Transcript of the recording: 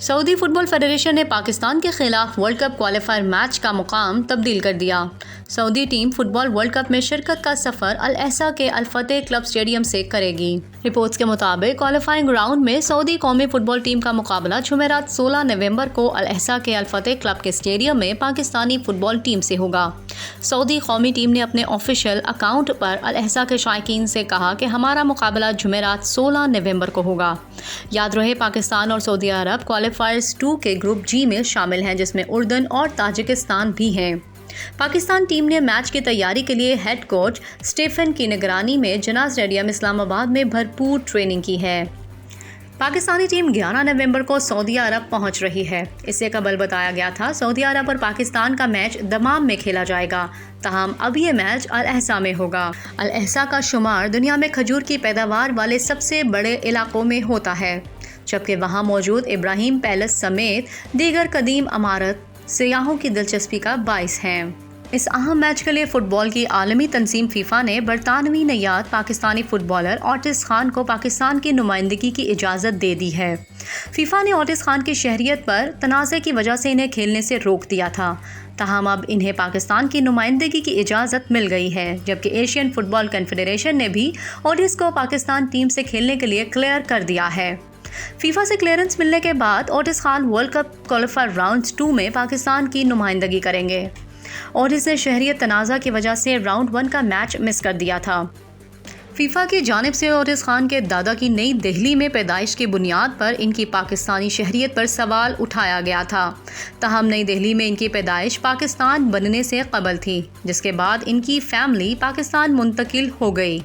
سعودی football federation نے پاکستان کے خلاف ورلڈ کپ کوالیفائر میچ کا مقام تبدیل کر دیا۔ سعودی ٹیم فٹ بال ورلڈ کپ میں شرکت کا سفر الاحسا کے الفتح کلب اسٹیڈیم سے کرے گی۔ رپورٹس کے مطابق کوالیفائنگ راؤنڈ میں سعودی قومی فٹ بال ٹیم کا مقابلہ جمعرات 16 نومبر کو الاحسا کے الفتح کلب کے اسٹیڈیم میں پاکستانی فٹ بال ٹیم سے ہوگا۔ سعودی قومی ٹیم نے اپنے آفیشیل اکاؤنٹ پر الاحسا کے شائقین سے کہا کہ ہمارا مقابلہ جمعرات 16 نومبر کو ہوگا۔ یاد رہے پاکستان اور سعودی عرب کوالیفائرز 2 کے گروپ جی میں شامل ہیں، جس میں اردن اور تاجکستان بھی ہیں۔ پاکستان ٹیم نے میچ کی تیاری کے لیے ہیڈ کوچ سٹیفن کی نگرانی میں جناح اسٹیڈیم اسلام آباد میں بھرپور ٹریننگ کی ہے۔ پاکستانی ٹیم 11 نومبر کو سعودی عرب پہنچ رہی ہے۔ اس سے قبل بتایا گیا تھا سعودی عرب اور پاکستان کا میچ دمام میں کھیلا جائے گا، تاہم اب یہ میچ الاحسا میں ہوگا۔ الاحسا کا شمار دنیا میں کھجور کی پیداوار والے سب سے بڑے علاقوں میں ہوتا ہے، جبکہ وہاں موجود ابراہیم پیلس سمیت دیگر قدیم عمارت سیاحوں کی دلچسپی کا باعث ہیں۔ اس اہم میچ کے لیے فٹ بال کی عالمی تنظیم فیفا نے برطانوی نیاد Pakistani footballer Otis Khan کو پاکستان کی نمائندگی کی اجازت دے دی ہے۔ فیفا نے اوٹس خان کی شہریت پر تنازع کی وجہ سے انہیں کھیلنے سے روک دیا تھا، تاہم اب انہیں پاکستان کی نمائندگی کی اجازت مل گئی ہے، جبکہ ایشین فٹ بال کنفیڈریشن نے بھی اوٹس کو پاکستان ٹیم سے کھیلنے کے لیے کلیئر کر دیا ہے۔ فیفا سے کلیئرنس ملنے کے بعد Otis Khan world cup qualifier round 2 میں پاکستان کی نمائندگی کریں گے۔ اوٹس نے شہریت تنازع کی وجہ سے راؤنڈ 1 کا میچ مس کر دیا تھا۔ فیفا کی جانب سے اوٹس خان کے دادا کی نئی دہلی میں پیدائش کی بنیاد پر ان کی پاکستانی شہریت پر سوال اٹھایا گیا تھا، تاہم نئی دہلی میں ان کی پیدائش پاکستان بننے سے قبل تھی، جس کے بعد ان کی فیملی پاکستان منتقل ہو گئی۔